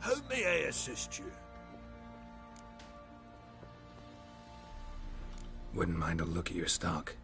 How may I assist you? Wouldn't mind a look at your stock.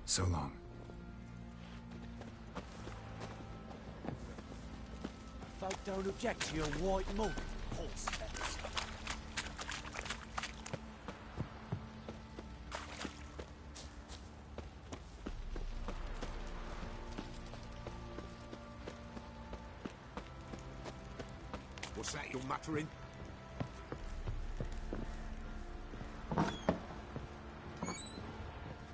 So long. Folk don't object to your white mug, horse feathers. What's that you're muttering?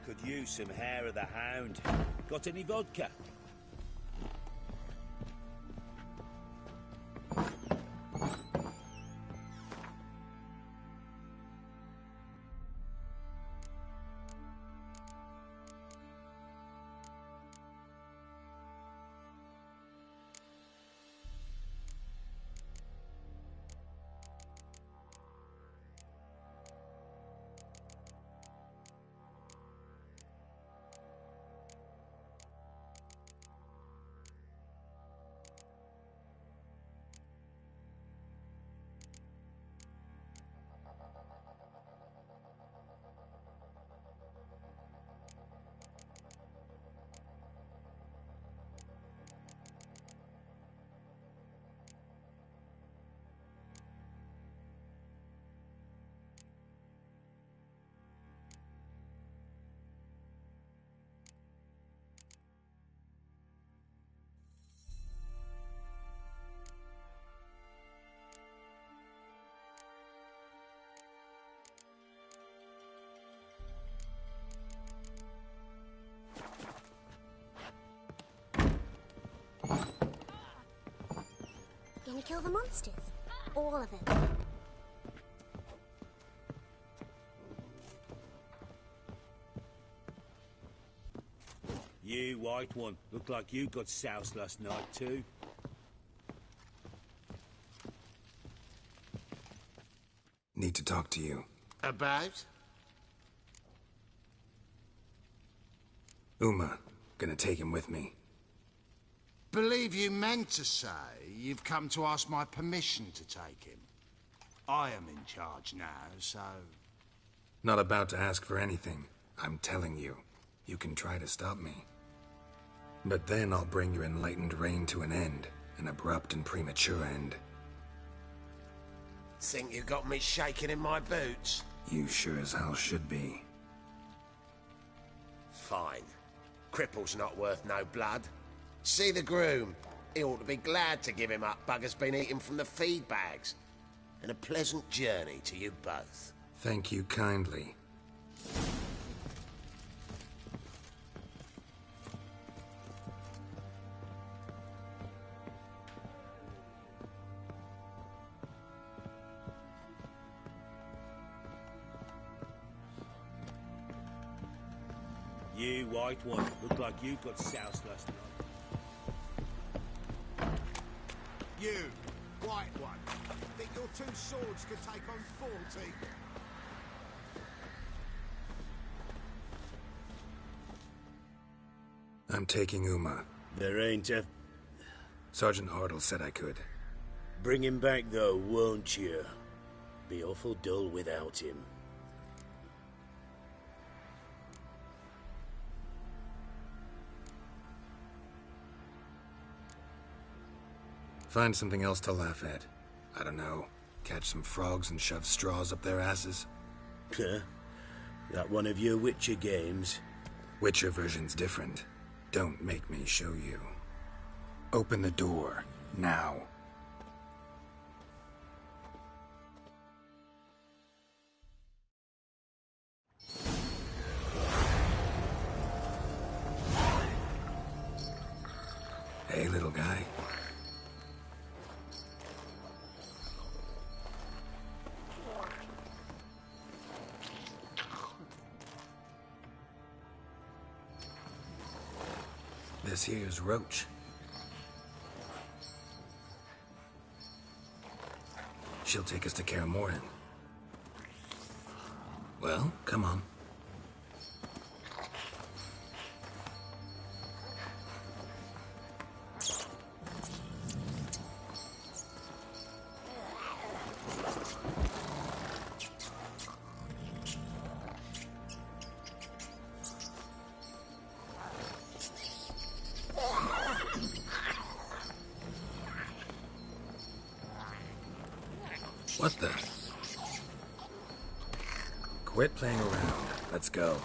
Could use some hair of the hound. Got any vodka? Gonna kill the monsters? All of them. You, white one. Look like you got soused last night, too. Need to talk to you. About? Uma. Gonna take him with me. Believe you meant to say you've come to ask my permission to take him. I am in charge now, so... Not about to ask for anything. I'm telling you. You can try to stop me. But then I'll bring your enlightened reign to an end. An abrupt and premature end. Think you got me shaking in my boots? You sure as hell should be. Fine. Cripple's not worth no blood. See the groom. He ought to be glad to give him up. Bugger's been eating from the feed bags. And a pleasant journey to you both. Thank you kindly. You, white one. Look like you got soused last night. You, white one, think your two swords could take on 40? I'm taking Uma. There ain't a... Sergeant Hartle said I could. Bring him back, though, won't you? Be awful dull without him. Find something else to laugh at. I don't know. Catch some frogs and shove straws up their asses. Huh? That one of your Witcher games? Witcher version's different. Don't make me show you. Open the door. Now. Hey, little guy. This here's Roach. She'll take us to Kaer Morhen. Well, come on. What the? Quit playing around. Let's go.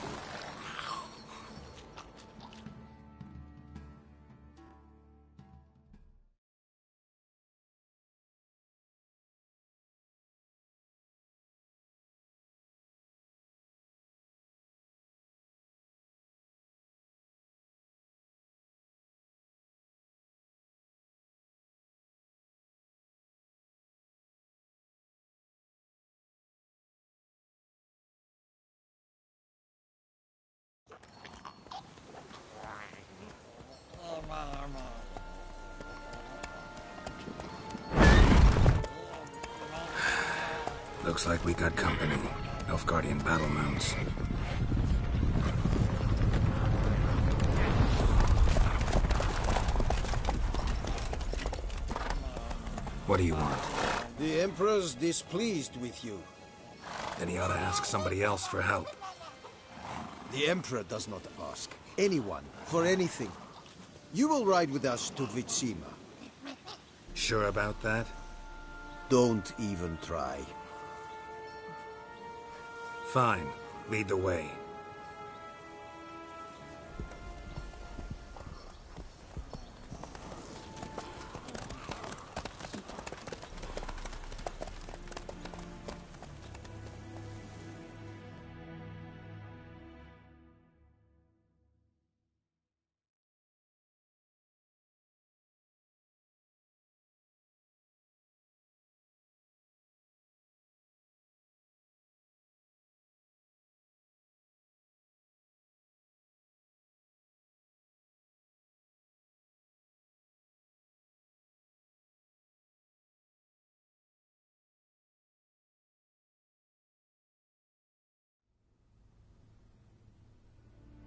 Looks like we got company. Nilfgaardian battle mounts. What do you want? The Emperor's displeased with you. Then he ought to ask somebody else for help. The Emperor does not ask anyone for anything. You will ride with us to Vitsima. Sure about that? Don't even try. Fine. Lead the way.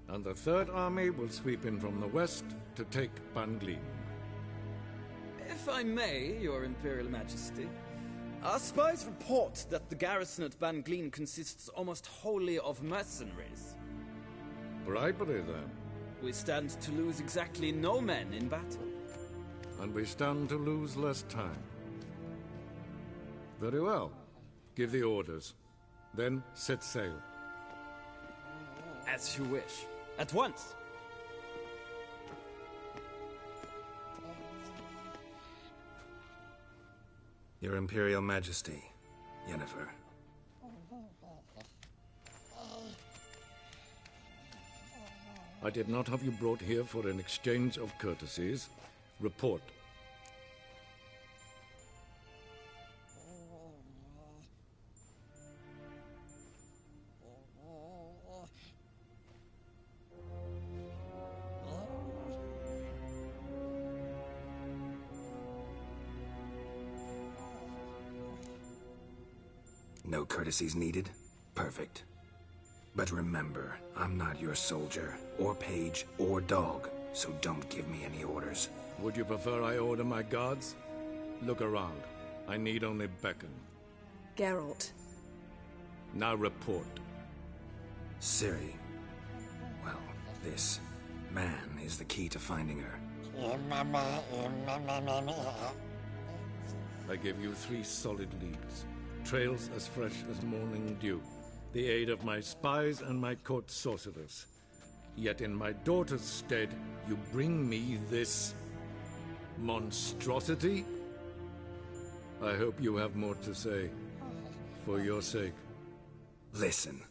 And the Third Army will sweep in from the west to take Ban Gleam. If I may, Your Imperial Majesty, our spies report that the garrison at Ban Gleam consists almost wholly of mercenaries. Bribery, then. We stand to lose exactly no men in battle. And we stand to lose less time. Very well. Give the orders. Then set sail. As you wish. At once! Your Imperial Majesty, Yennefer. I did not have you brought here for an exchange of courtesies. Report. No courtesies needed? Perfect. But remember, I'm not your soldier, or page, or dog, so don't give me any orders. Would you prefer I order my guards? Look around. I need only beckon. Geralt. Now report. Ciri. Well, this man is the key to finding her. I give you 3 solid leads. Trails as fresh as morning dew. The aid of my spies and my court sorcerers. Yet in my daughter's stead, you bring me this monstrosity? I hope you have more to say. For your sake. Listen,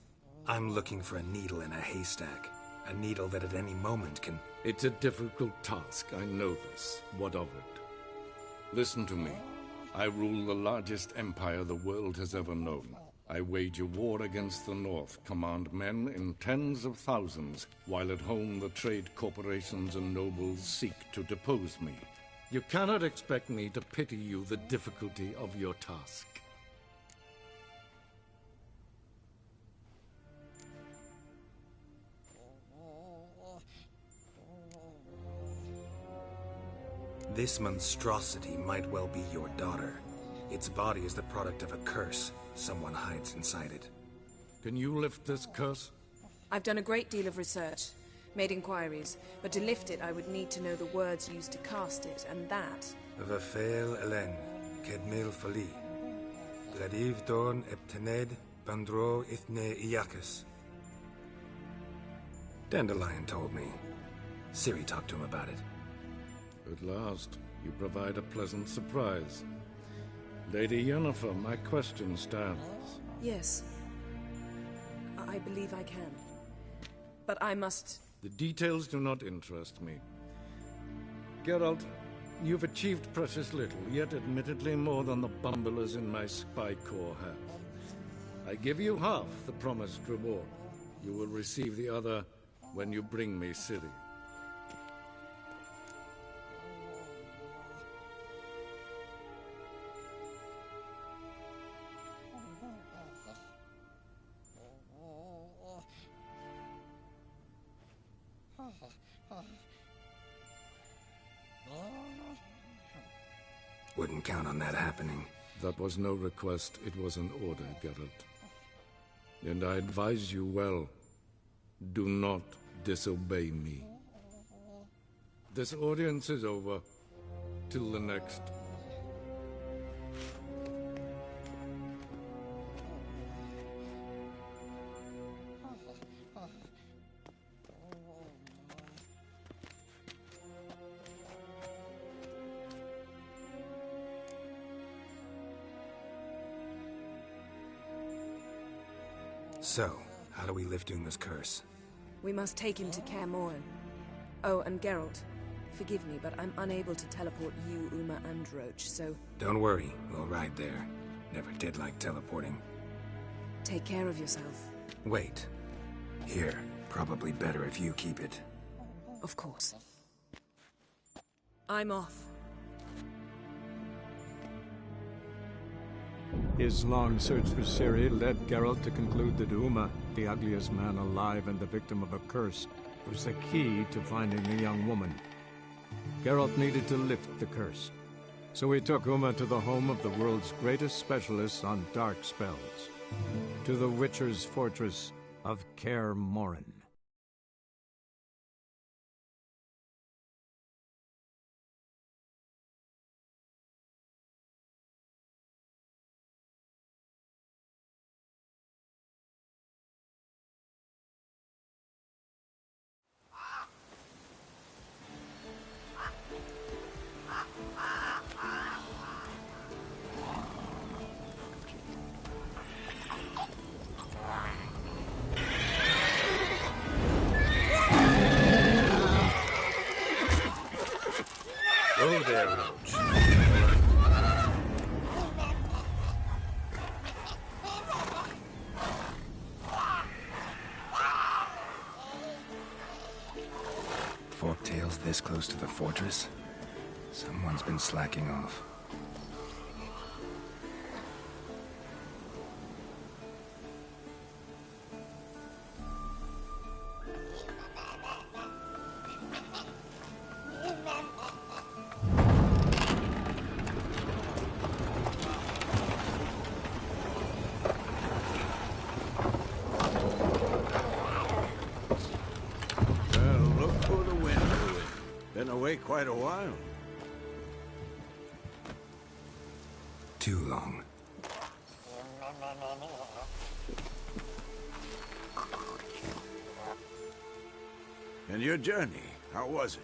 I'm looking for a needle in a haystack. A needle that at any moment can... It's a difficult task, I know this. What of it? Listen to me. I rule the largest empire the world has ever known. I wage a war against the North, command men in tens of thousands, while at home the trade corporations and nobles seek to depose me. You cannot expect me to pity you the difficulty of your task. This monstrosity might well be your daughter. Its body is the product of a curse. Someone hides inside it. Can you lift this curse? I've done a great deal of research, made inquiries, but to lift it I would need to know the words used to cast it, and that... Vafel Elen, Kedmil Fali. Gladiv Dorn Eptened Bandro Ithne Iacus. Dandelion told me. Ciri talked to him about it. At last, you provide a pleasant surprise. Lady Yennefer, my question stands. Yes. I believe I can. But I must... The details do not interest me. Geralt, you've achieved precious little, yet admittedly more than the bumblers in my spy corps have. I give you half the promised reward. You will receive the other when you bring me Ciri. Wouldn't count on that happening. That was no request, it was an order, Geralt. And I advise you well, do not disobey me. This audience is over. Till the next. So, how do we lift Uma's curse? We must take him to Kaer Morhen. Oh, and Geralt, forgive me, but I'm unable to teleport you, Uma, and Roach, so... Don't worry, we'll ride there. Never did like teleporting. Take care of yourself. Wait. Here, probably better if you keep it. Of course. I'm off. His long search for Ciri led Geralt to conclude that Uma, the ugliest man alive and the victim of a curse, was the key to finding the young woman. Geralt needed to lift the curse, so he took Uma to the home of the world's greatest specialists on dark spells, to the Witcher's fortress of Kaer Morhen. Oh there, Roach. Forktails this close to the fortress? Someone's been slacking off. Quite a while. Too long. And your journey, how was it?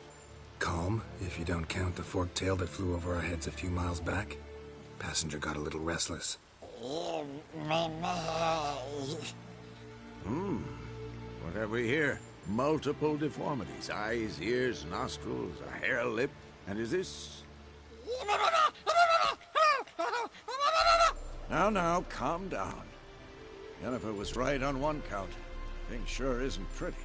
Calm, if you don't count the forktail that flew over our heads a few miles back. Passenger got a little restless. What have we here? Multiple deformities. Eyes, ears, nostrils, a hair lip. And is this... Now, calm down. Yennefer was right on one count. Thing sure isn't pretty.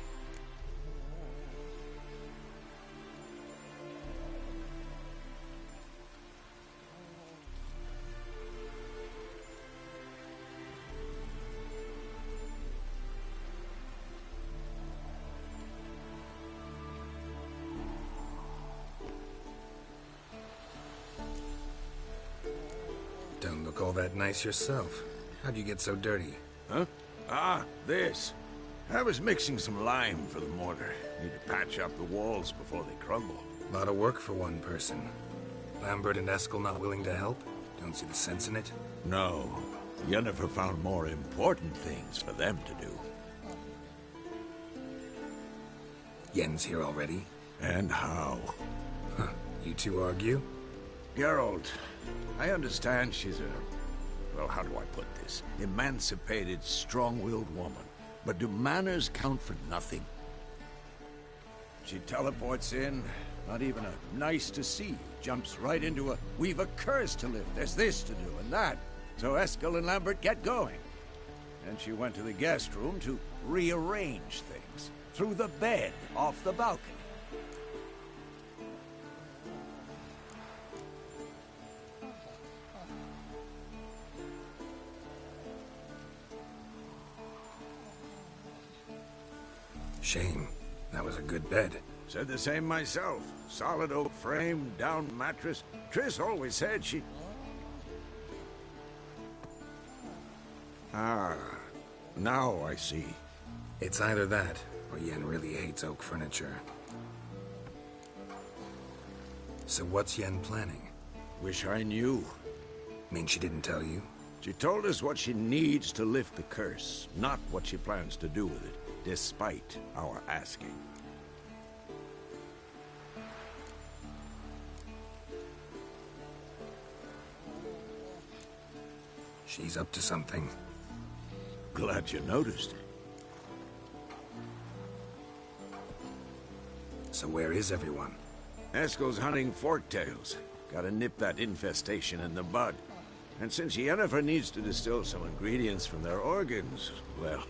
Don't look all that nice yourself. How'd you get so dirty? Huh? Ah, this. I was mixing some lime for the mortar. Need to patch up the walls before they crumble. A lot of work for one person. Lambert and Eskel not willing to help? Don't see the sense in it? No. Yennefer found more important things for them to do. Yen's here already? And how? Huh. You two argue? Geralt, I understand she's a... well, how do I put this? Emancipated, strong-willed woman. But do manners count for nothing? She teleports in, not even a nice to see, jumps right into a, we've a curse to lift, there's this to do and that. So Eskel and Lambert get going. And she went to the guest room to rearrange things. Through the bed, off the balcony. Shame. That was a good bed. Said the same myself. Solid oak frame, down mattress. Triss always said she... Ah, now I see. It's either that, or Yen really hates oak furniture. So what's Yen planning? Wish I knew. Mean she didn't tell you? She told us what she needs to lift the curse, not what she plans to do with it, despite our asking. She's up to something. Glad you noticed. So where is everyone? Eskel's hunting forktails. Gotta nip that infestation in the bud. And since Yennefer needs to distill some ingredients from their organs, well,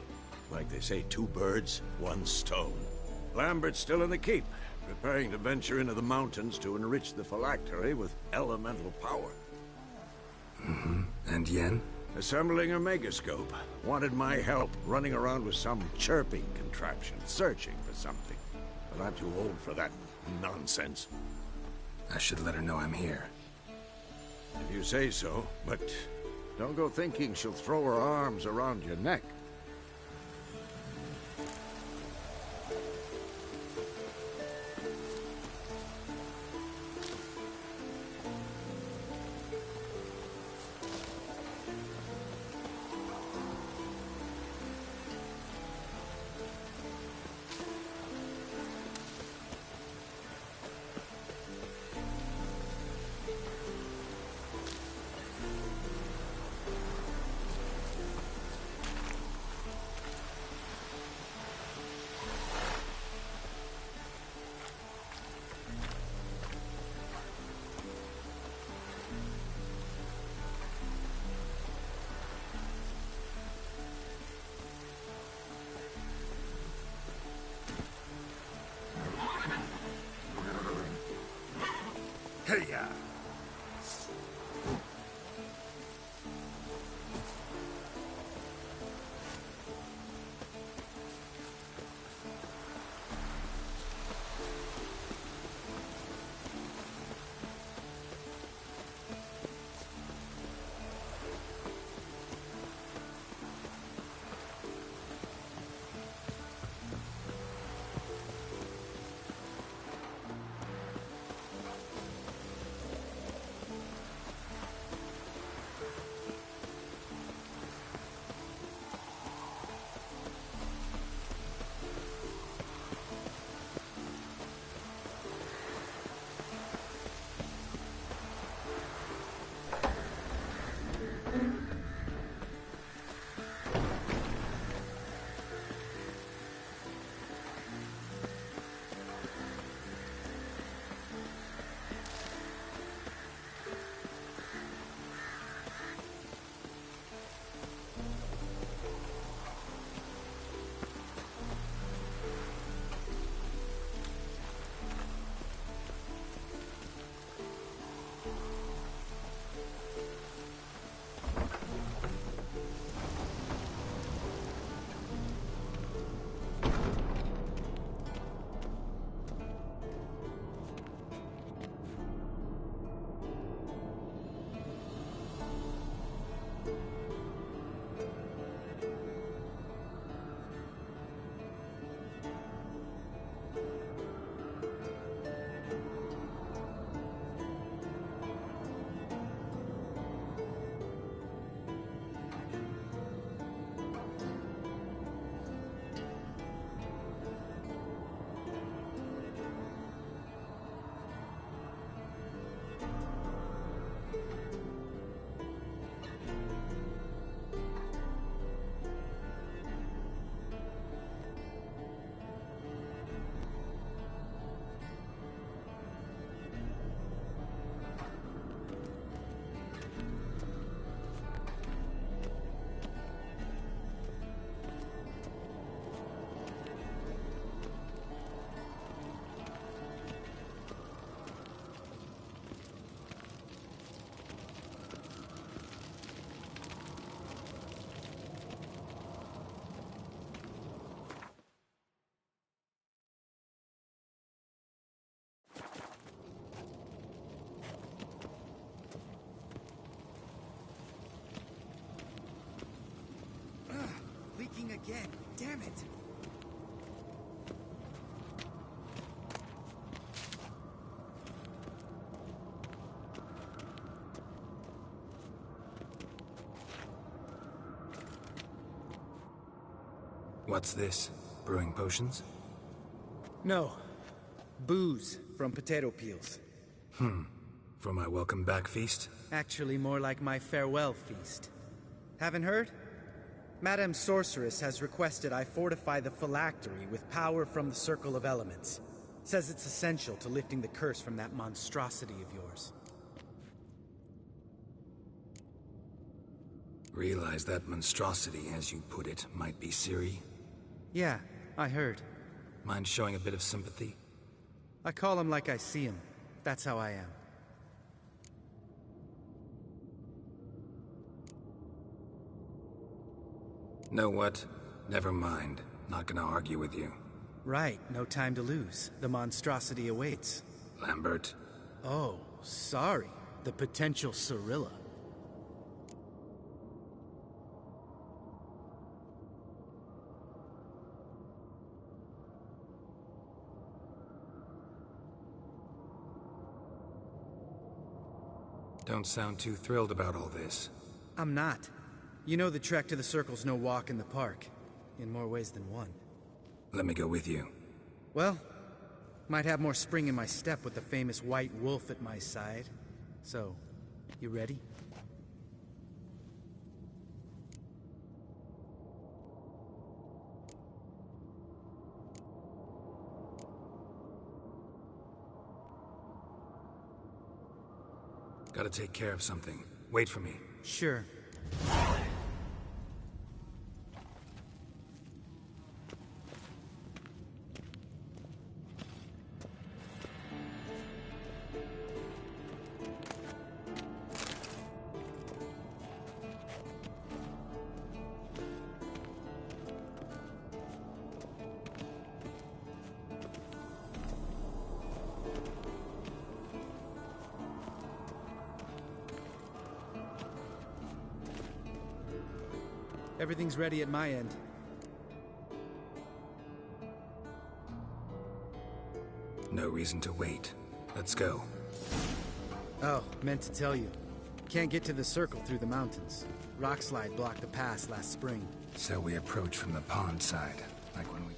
like they say, 2 birds, 1 stone. Lambert's still in the keep, preparing to venture into the mountains to enrich the phylactery with elemental power. Mm-hmm. And Yen? Assembling a megascope. Wanted my help running around with some chirping contraption, searching for something. But I'm too old for that nonsense. I should let her know I'm here. If you say so, but don't go thinking she'll throw her arms around your neck. again. Damn it. What's this? Brewing potions? No. Booze from potato peels. For my welcome back feast? Actually, more like my farewell feast. Haven't heard? Madame Sorceress has requested I fortify the phylactery with power from the Circle of Elements. Says it's essential to lifting the curse from that monstrosity of yours. Realize that monstrosity, as you put it, might be Ciri? Yeah, I heard. Mind showing a bit of sympathy? I call him like I see him. That's how I am. Know what? Never mind. Not gonna argue with you. Right, no time to lose. The monstrosity awaits. Lambert? Oh, sorry. The potential Cirilla. Don't sound too thrilled about all this. I'm not. You know the trek to the Circle's no walk in the park. In more ways than one. Let me go with you. Well, might have more spring in my step with the famous White Wolf at my side. So, you ready? Gotta take care of something. Wait for me. Sure. Everything's ready at my end. No reason to wait. Let's go. Oh, meant to tell you. Can't get to the Circle through the mountains. Rockslide blocked the pass last spring. So we approach from the pond side, like when we...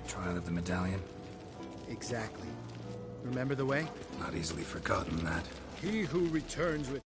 Trial of the Medallion? Exactly. Remember the way? Not easily forgotten, that. He who returns with